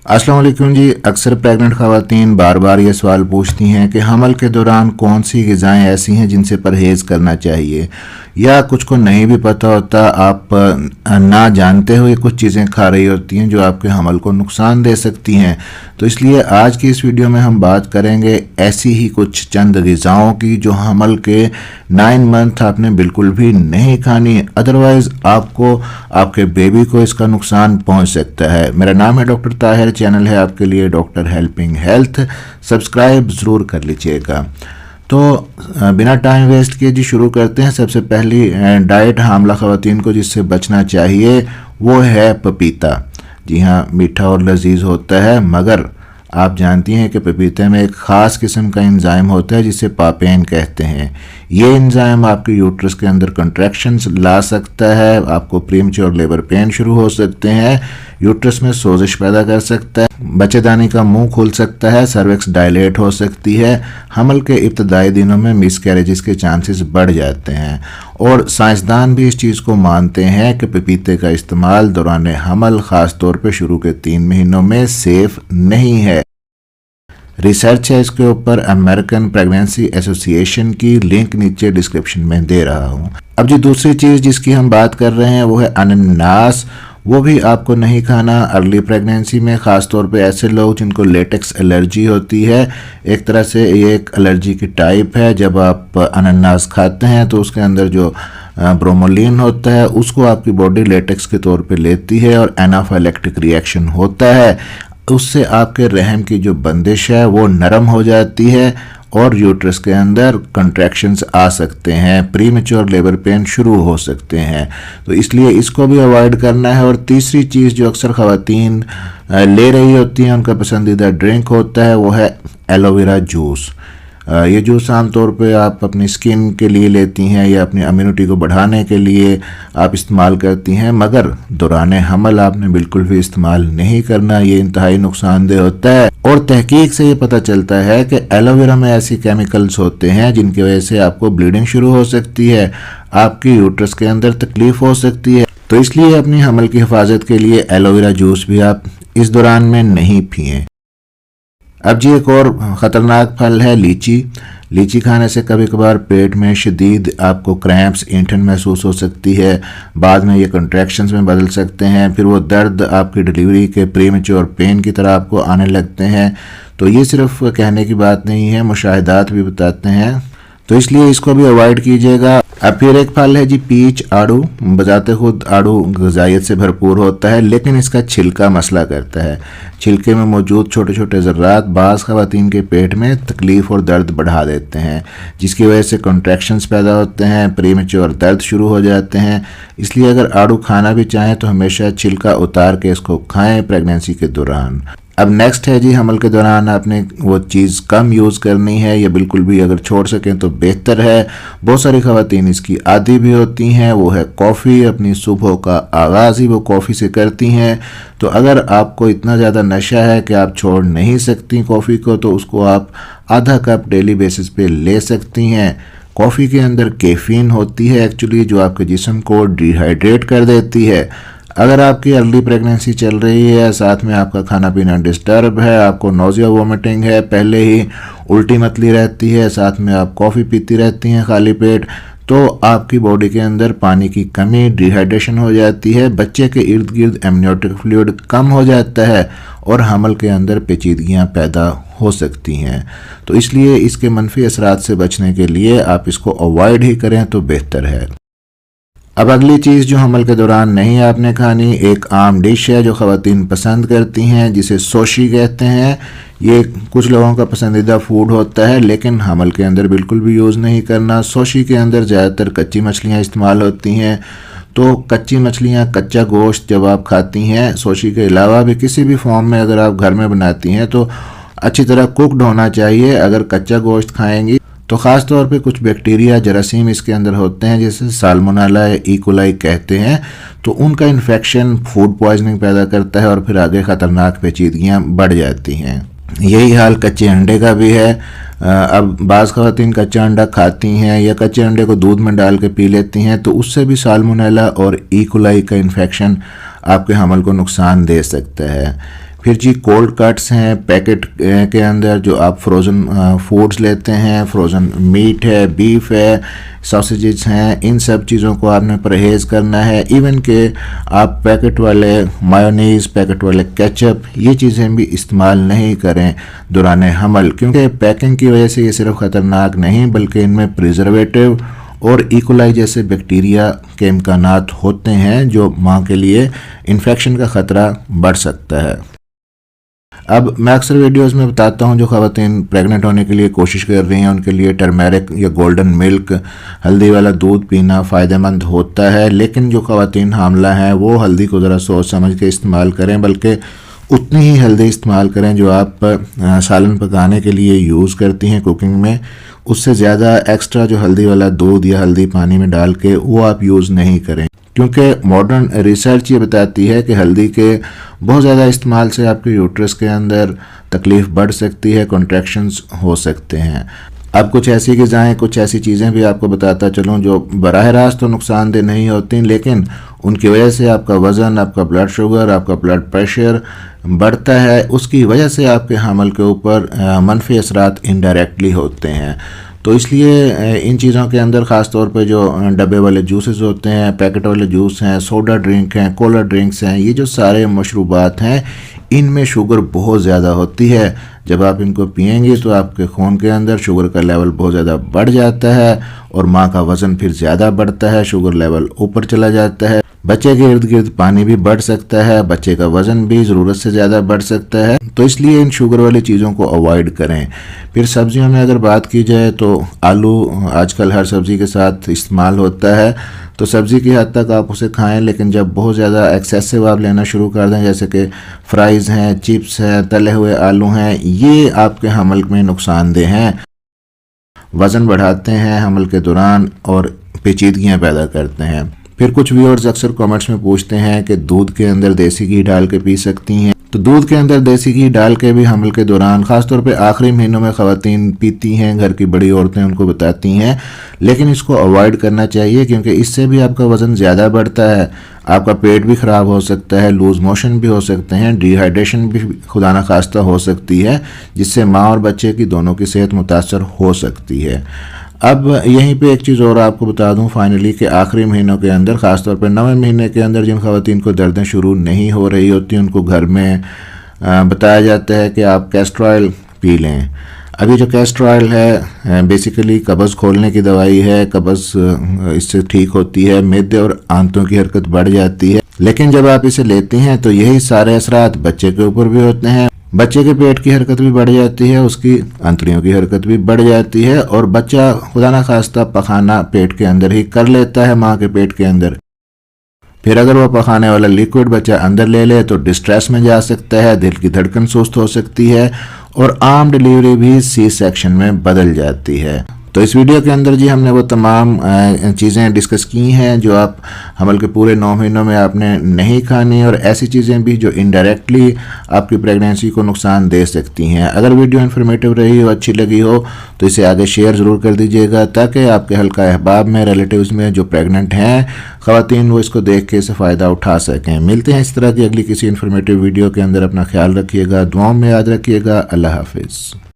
अस्सलाम वालेकुम जी। अक्सर प्रेग्नेंट ख़वातीन बार बार ये सवाल पूछती हैं कि हमल के दौरान कौन सी ग़िज़ाएँ ऐसी हैं जिनसे परहेज़ करना चाहिए, या कुछ को नहीं भी पता होता, आप ना जानते हुए कुछ चीज़ें खा रही होती हैं जो आपके हमल को नुकसान दे सकती हैं। तो इसलिए आज की इस वीडियो में हम बात करेंगे ऐसी ही कुछ चंद ग़िज़ाओं की जो हमल के 9 मंथ आपने बिल्कुल भी नहीं खानी, अदरवाइज़ आपको आपके बेबी को इसका नुकसान पहुंच सकता है। मेरा नाम है डॉक्टर ताहिर, चैनल है आपके लिए डॉक्टर हेल्पिंग हेल्थ, सब्सक्राइब ज़रूर कर लीजिएगा। तो बिना टाइम वेस्ट किए जी शुरू करते हैं। सबसे पहली डाइट हामला ख़वातीन को जिससे बचना चाहिए वो है पपीता। जी हाँ, मीठा और लजीज होता है, मगर आप जानती हैं कि पपीते में एक ख़ास किस्म का एंजाइम होता है जिसे पापेन कहते हैं। ये एंजाइम आपके यूट्रस के अंदर कंट्रैक्शंस ला सकता है, आपको प्रीमेच्योर लेबर पेन शुरू हो सकते हैं, यूट्रस में सोजिश पैदा कर सकता है, बच्चेदानी का मुंह खुल सकता है, सर्विक्स डायलेट हो सकती है। हमल के इब्तदाई दिनों में मिसकैरेजेस के चांसेस बढ़ जाते हैं और साइंसदान भी इस चीज़ को मानते हैं कि पपीते का इस्तेमाल दौरान हमल ख़ास तौर पर शुरू के 3 महीनों में सेफ नहीं है। रिसर्च है इसके ऊपर, अमेरिकन प्रेगनेंसी एसोसिएशन की, लिंक नीचे डिस्क्रिप्शन में दे रहा हूँ। अब जी दूसरी चीज़ जिसकी हम बात कर रहे हैं वो है अनानास। वो भी आपको नहीं खाना अर्ली प्रेगनेंसी में, ख़ास तौर पे ऐसे लोग जिनको लेटेक्स एलर्जी होती है। एक तरह से ये एक एलर्जी की टाइप है। जब आप अनानास खाते हैं तो उसके अंदर जो ब्रोमोलिन होता है उसको आपकी बॉडी लेटेक्स के तौर पे लेती है और एनाफाइलेक्टिक रिएक्शन होता है। उससे आपके रहम की जो बंदिश है वो नरम हो जाती है और यूट्रस के अंदर कंट्रैक्शंस आ सकते हैं, प्रीमेच्योर लेबर पेन शुरू हो सकते हैं। तो इसलिए इसको भी अवॉइड करना है। और तीसरी चीज़ जो अक्सर ख़वातीन ले रही होती हैं, उनका पसंदीदा ड्रिंक होता है वो है एलोवेरा जूस। ये जूस आमतौर पे आप अपनी स्किन के लिए लेती हैं या अपनी इम्यूनिटी को बढ़ाने के लिए आप इस्तेमाल करती हैं, मगर दौरान हमल आपने बिल्कुल भी इस्तेमाल नहीं करना, ये इंतहाई नुकसानदेह होता है। और तहकीक से ये पता चलता है कि एलोवेरा में ऐसी केमिकल्स होते हैं जिनकी वजह से आपको ब्लीडिंग शुरू हो सकती है, आपकी यूट्रस के अंदर तकलीफ हो सकती है। तो इसलिए अपनी हमल की हिफाजत के लिए एलोवेरा जूस भी आप इस दौरान में नहीं पिएं। अब जी एक और ख़तरनाक फल है लीची। लीची खाने से कभी कभार पेट में शदीद आपको क्रैम्प्स, ऐंठन महसूस हो सकती है, बाद में ये कंट्रैक्शंस में बदल सकते हैं, फिर वो दर्द आपकी डिलीवरी के प्रीमेच्योर पेन की तरह आपको आने लगते हैं। तो ये सिर्फ कहने की बात नहीं है, मुशाहिदात भी बताते हैं, तो इसलिए इसको भी अवॉइड कीजिएगा। अब फिर एक फल है जी पीच, आड़ू। बजाते खुद आड़ू ग़िज़ाइयत से भरपूर होता है, लेकिन इसका छिलका मसला करता है। छिलके में मौजूद छोटे छोटे ज़र्रात बाज़ ख़वातीन के पेट में तकलीफ़ और दर्द बढ़ा देते हैं, जिसकी वजह से कॉन्ट्रैक्शंस पैदा होते हैं, प्रीमेच्योर दर्द शुरू हो जाते हैं। इसलिए अगर आड़ू खाना भी चाहें तो हमेशा छिलका उतार के इसको खाएँ प्रेगनेंसी के दौरान। अब नेक्स्ट है जी, हमल के दौरान आपने वो चीज़ कम यूज़ करनी है या बिल्कुल भी अगर छोड़ सकें तो बेहतर है। बहुत सारी ख़वातीन इसकी आदी भी होती हैं, वो है कॉफ़ी। अपनी सुबह का आगाज़ ही वो कॉफ़ी से करती हैं। तो अगर आपको इतना ज़्यादा नशा है कि आप छोड़ नहीं सकती कॉफ़ी को, तो उसको आप आधा कप डेली बेसिस पे ले सकती हैं। कॉफ़ी के अंदर कैफ़ीन होती है एक्चुअली, जो आपके जिस्म को डिहाइड्रेट कर देती है। अगर आपकी अर्ली प्रेगनेंसी चल रही है, साथ में आपका खाना पीना डिस्टर्ब है, आपको नोज़िया वोमिटिंग है, पहले ही उल्टी मतली रहती है, साथ में आप कॉफ़ी पीती रहती हैं खाली पेट, तो आपकी बॉडी के अंदर पानी की कमी, डिहाइड्रेशन हो जाती है, बच्चे के इर्द गिर्द एमनियोटिक फ्लूइड कम हो जाता है और हमल के अंदर पेचीदगियाँ पैदा हो सकती हैं। तो इसलिए इसके मनफी असरात से बचने के लिए आप इसको अवॉइड ही करें तो बेहतर है। अब अगली चीज़ जो हमल के दौरान नहीं आपने खानी, एक आम डिश है जो ख़वातीन पसंद करती हैं, जिसे सोशी कहते हैं। ये कुछ लोगों का पसंदीदा फूड होता है, लेकिन हमल के अंदर बिल्कुल भी यूज़ नहीं करना। सोशी के अंदर ज़्यादातर कच्ची मछलियाँ इस्तेमाल होती हैं, तो कच्ची मछलियाँ, कच्चा गोश्त जब आप खाती हैं, सोशी के अलावा भी किसी भी फॉर्म में अगर आप घर में बनाती हैं तो अच्छी तरह कुकड होना चाहिए। अगर कच्चा गोश्त खाएंगी तो ख़ास तौर पे कुछ बैक्टीरिया, जरासीम इसके अंदर होते हैं, जैसे साल्मोनेला या इकोलाई कहते हैं, तो उनका इन्फेक्शन फूड पॉइजनिंग पैदा करता है और फिर आगे ख़तरनाक पेचीदगियाँ बढ़ जाती हैं। यही हाल कच्चे अंडे का भी है। अब बाज़ ख़वातीन कच्चा अंडा खाती हैं या कच्चे अंडे को दूध में डाल के पी लेती हैं, तो उससे भी साल्मोनेला और इकोलाई का इन्फेक्शन आपके हमल को नुकसान दे सकता है। फिर जी कोल्ड कट्स हैं पैकेट के अंदर, जो आप फ्रोज़न फूड्स लेते हैं, फ्रोज़न मीट है, बीफ है, सॉसेजेस हैं, इन सब चीज़ों को आपने परहेज़ करना है। इवन के आप पैकेट वाले मायोनीज़, पैकेट वाले केचप, ये चीज़ें भी इस्तेमाल नहीं करें दौरान हमल, क्योंकि पैकिंग की वजह से ये सिर्फ ख़तरनाक नहीं बल्कि इनमें प्रिजर्वेटिव और इकोलाई जैसे बैक्टीरिया के इम्कानात होते हैं, जो माँ के लिए इन्फेक्शन का ख़तरा बढ़ सकता है। अब मैं अक्सर वीडियोस में बताता हूँ जो ख़वातीन प्रेग्नेंट होने के लिए कोशिश कर रही हैं उनके लिए टर्मेरिक या गोल्डन मिल्क, हल्दी वाला दूध पीना फ़ायदेमंद होता है, लेकिन जो ख़वातीन हामला हैं वो हल्दी को ज़रा सोच समझ के इस्तेमाल करें, बल्कि उतनी ही हल्दी इस्तेमाल करें जो आप सालन पकाने के लिए यूज़ करती हैं कुकिंग में। उससे ज़्यादा एक्स्ट्रा जो हल्दी वाला दूध या हल्दी पानी में डाल के वो आप यूज़ नहीं करें, क्योंकि मॉडर्न रिसर्च ये बताती है कि हल्दी के बहुत ज़्यादा इस्तेमाल से आपके यूट्रस के अंदर तकलीफ़ बढ़ सकती है, कॉन्ट्रैक्शंस हो सकते हैं। अब कुछ ऐसी ग़िज़ाएँ, कुछ ऐसी चीज़ें भी आपको बताता चलूँ जो बराह रास्त तो नुकसानदेह नहीं होती, लेकिन उनकी वजह से आपका वज़न, आपका ब्लड शुगर, आपका ब्लड प्रेशर बढ़ता है। उसकी वजह से आपके हमल के ऊपर मनफी असरात इनडायरेक्टली होते हैं। तो इसलिए इन चीज़ों के अंदर ख़ास तौर पे जो डब्बे वाले जूसेस होते हैं, पैकेट वाले जूस हैं, सोडा ड्रिंक हैं, कोला ड्रिंक्स हैं, ये जो सारे मशरूबात हैं इनमें शुगर बहुत ज़्यादा होती है। जब आप इनको पिएंगे तो आपके खून के अंदर शुगर का लेवल बहुत ज़्यादा बढ़ जाता है और माँ का वज़न फिर ज़्यादा बढ़ता है, शुगर लेवल ऊपर चला जाता है। बच्चे के इर्द गिर्द पानी भी बढ़ सकता है, बच्चे का वज़न भी ज़रूरत से ज़्यादा बढ़ सकता है। तो इसलिए इन शुगर वाली चीज़ों को अवॉइड करें। फिर सब्जियों में अगर बात की जाए तो आलू आजकल हर सब्ज़ी के साथ इस्तेमाल होता है, तो सब्ज़ी की हद तक आप उसे खाएं, लेकिन जब बहुत ज़्यादा एक्सेसिव आप लेना शुरू कर दें, जैसे कि फ्राइज़ हैं, चिप्स हैं, तले हुए आलू हैं, ये आपके हमल में नुकसानदेह हैं, वज़न बढ़ाते हैं हमल के दौरान और पेचीदगियाँ पैदा करते हैं। फिर कुछ व्यूअर्स अक्सर कमेंट्स में पूछते हैं कि दूध के अंदर देसी घी डाल के पी सकती हैं। तो दूध के अंदर देसी घी डाल के भी हमल के दौरान, ख़ासतौर पे आखिरी महीनों में ख़वातीन पीती हैं, घर की बड़ी औरतें उनको बताती हैं, लेकिन इसको अवॉइड करना चाहिए क्योंकि इससे भी आपका वज़न ज़्यादा बढ़ता है, आपका पेट भी ख़राब हो सकता है, लूज़ मोशन भी हो सकते हैं, डिहाइड्रेशन भी खुदा न खास्ता हो सकती है, जिससे माँ और बच्चे की दोनों की सेहत मुतासर हो सकती है। अब यहीं पे एक चीज़ और आपको बता दूं फाइनली कि आखिरी महीनों के अंदर, ख़ासतौर पर 9वें महीने के अंदर जिन ख़वातीन को दर्दें शुरू नहीं हो रही होती उनको घर में बताया जाता है कि आप कैस्टर ऑयल पी लें। अभी जो कैस्टर ऑयल है बेसिकली कब्ज़ खोलने की दवाई है, कब्ज़ इससे ठीक होती है, मैदे और आंतों की हरकत बढ़ जाती है, लेकिन जब आप इसे लेते हैं तो यही सारे असरात बच्चे के ऊपर भी होते हैं। बच्चे के पेट की हरकत भी बढ़ जाती है, उसकी अंतड़ियों की हरकत भी बढ़ जाती है और बच्चा खुदा न खास्ता पखाना पेट के अंदर ही कर लेता है, माँ के पेट के अंदर। फिर अगर वो पखाने वाला लिक्विड बच्चा अंदर ले ले तो डिस्ट्रेस में जा सकता है, दिल की धड़कन सुस्त हो सकती है और आम डिलीवरी भी सी सेक्शन में बदल जाती है। तो इस वीडियो के अंदर जी हमने वो तमाम चीज़ें डिस्कस की हैं जो आप हमल के पूरे 9 महीनों में आपने नहीं खानी, और ऐसी चीज़ें भी जो इनडायरेक्टली आपकी प्रेगनेंसी को नुकसान दे सकती हैं। अगर वीडियो इन्फॉर्मेटिव रही हो, अच्छी लगी हो, तो इसे आगे शेयर ज़रूर कर दीजिएगा ताकि आपके हल्का अहबाब में, रिलेटिव्स में जो प्रेग्नेंट हैं ख़वातीन, वो इसको देख के इसे फ़ायदा उठा सकें। मिलते हैं इस तरह की अगली किसी इन्फॉर्मेटिव वीडियो के अंदर। अपना ख्याल रखिएगा, दुआओं में याद रखिएगा। अल्लाह हाफिज़।